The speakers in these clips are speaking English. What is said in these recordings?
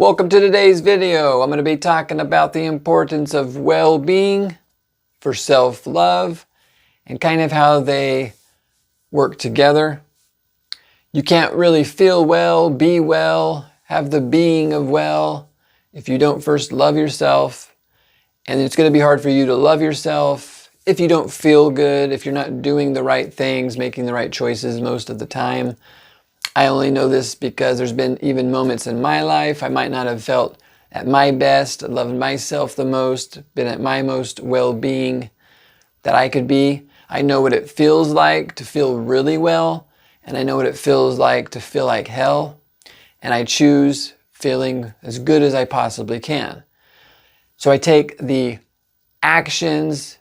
Welcome to today's video. I'm going to be talking about the importance of well-being for self-love and kind of how they work together. You can't really feel well, be well, have the being of well if you don't first love yourself. And it's going to be hard for you to love yourself if you don't feel good, if you're not doing the right things, making the right choices most of the time. I only know this because there's been even moments in my life I might not have felt at my best, loved myself the most, been at my most well-being that I could be. I know what it feels like to feel really well, and I know what it feels like to feel like hell, and I choose feeling as good as I possibly can. So I take the actions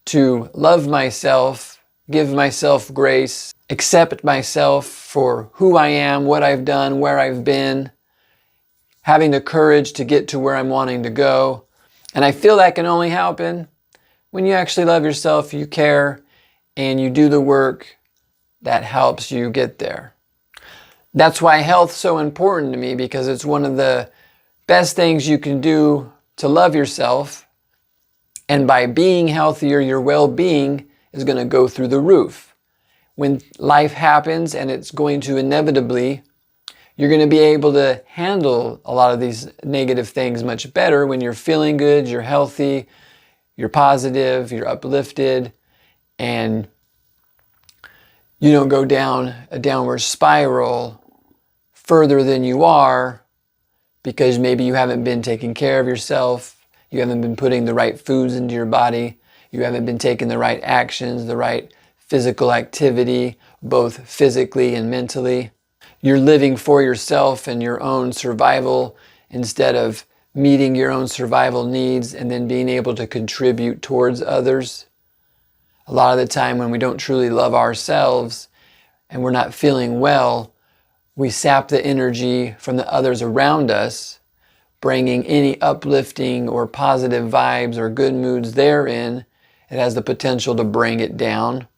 to love myself, give myself grace, accept myself for who I am, what I've done, where I've been, having the courage to get to where I'm wanting to go. And I feel that can only happen when you actually love yourself, you care, and you do the work that helps you get there. That's why health's so important to me, because it's one of the best things you can do to love yourself. And by being healthier, your well-being is going to go through the roof. When life happens, and it's going to inevitably, you're going to be able to handle a lot of these negative things much better when you're feeling good, you're healthy, you're positive, you're uplifted, and you don't go down a downward spiral further than you are because maybe you haven't been taking care of yourself, you haven't been putting the right foods into your body, you haven't been taking the right actions, the right physical activity, both physically and mentally. You're living for yourself and your own survival instead of meeting your own survival needs and then being able to contribute towards others. A lot of the time when we don't truly love ourselves and we're not feeling well, we sap the energy from the others around us, bringing any uplifting or positive vibes or good moods therein. It has the potential to bring it down.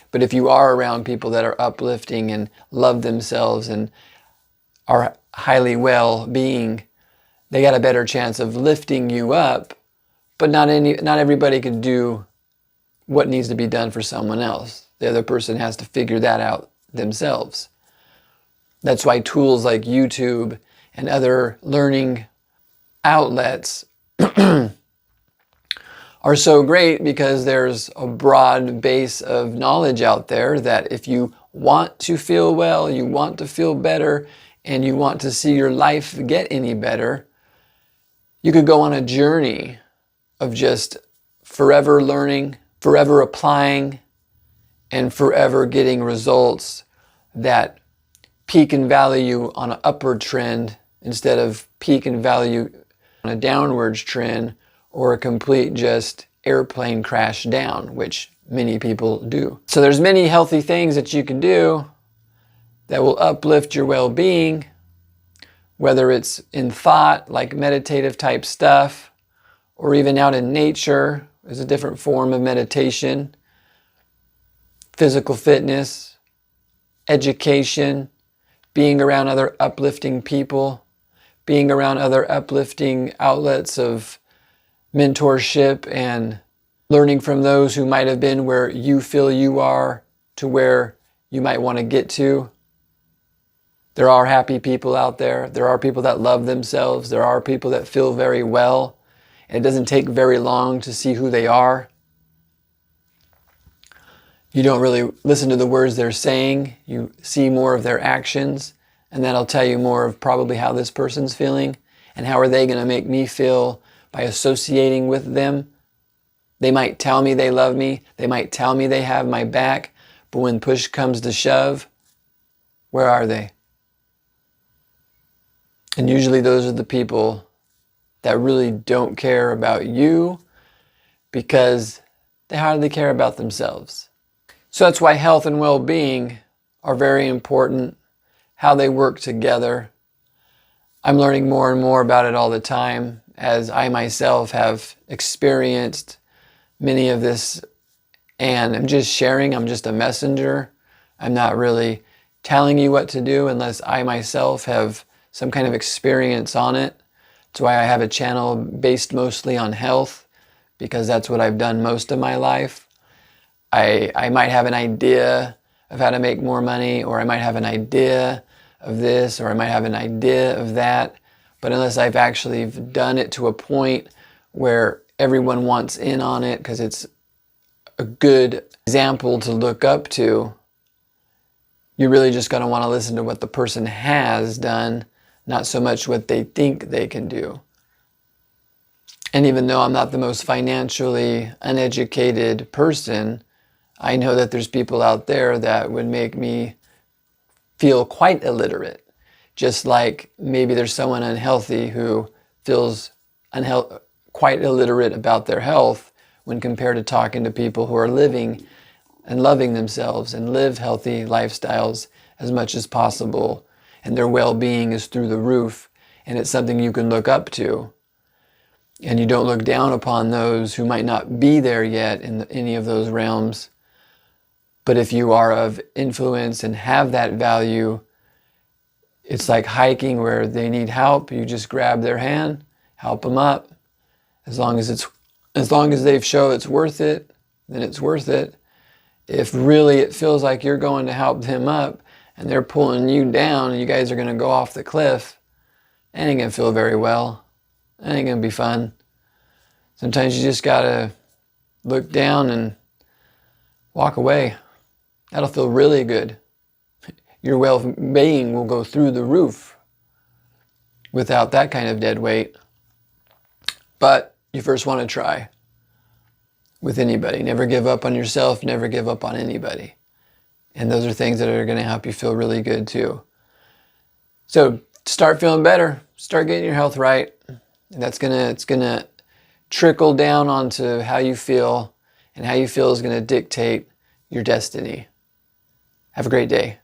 But if you are around people that are uplifting and love themselves and are highly well-being, they got a better chance of lifting you up. But not everybody can do what needs to be done for someone else. The other person has to figure that out themselves. That's why tools like YouTube and other learning outlets are so great, because there's a broad base of knowledge out there that if you want to feel well, you want to feel better, and you want to see your life get any better, you could go on a journey of just forever learning, forever applying, and forever getting results that peak in value on an upward trend instead of peak in value on a downwards trend, or a complete just airplane crash down, which many people do. So there's many healthy things that you can do that will uplift your well-being, whether it's in thought, like meditative type stuff, or even out in nature is a different form of meditation, physical fitness, education, being around other uplifting people, being around other uplifting outlets of mentorship and learning from those who might have been where you feel you are to where you might want to get to. There are happy people out there. There are people that love themselves. There are people that feel very well. And it doesn't take very long to see who they are. You don't really listen to the words they're saying. You see more of their actions. And that'll tell you more of probably how this person's feeling and how are they going to make me feel by associating with them. They might tell me they love me. They might tell me they have my back. But when push comes to shove, where are they? And usually those are the people that really don't care about you because they hardly care about themselves. So that's why health and well-being are very important, how they work together. I'm learning more and more about it all the time, as I myself have experienced many of this, and I'm just sharing. I'm just a messenger. I'm not really telling you what to do unless I myself have some kind of experience on it. That's why I have a channel based mostly on health, because that's what I've done most of my life. I might have an idea of how to make more money, or I might have an idea of this, or I might have an idea of that. But unless I've actually done it to a point where everyone wants in on it because it's a good example to look up to, you're really just going to want to listen to what the person has done, not so much what they think they can do. And even though I'm not the most financially uneducated person, I know that there's people out there that would make me feel quite illiterate. Just like maybe there's someone unhealthy who feels quite illiterate about their health when compared to talking to people who are living and loving themselves and live healthy lifestyles as much as possible, and their well-being is through the roof, and it's something you can look up to. And you don't look down upon those who might not be there yet in any of those realms. But if you are of influence and have that value, it's like hiking where they need help. You just grab their hand, help them up. As long as they show it's worth it, then it's worth it. If really it feels like you're going to help them up and they're pulling you down and you guys are going to go off the cliff, it ain't going to feel very well. It ain't going to be fun. Sometimes you just got to look down and walk away. That'll feel really good. Your well-being will go through the roof without that kind of dead weight. But you first want to try with anybody. Never give up on yourself, never give up on anybody. And those are things that are going to help you feel really good too. So start feeling better, start getting your health right. And it's going to trickle down onto how you feel, and how you feel is going to dictate your destiny. Have a great day.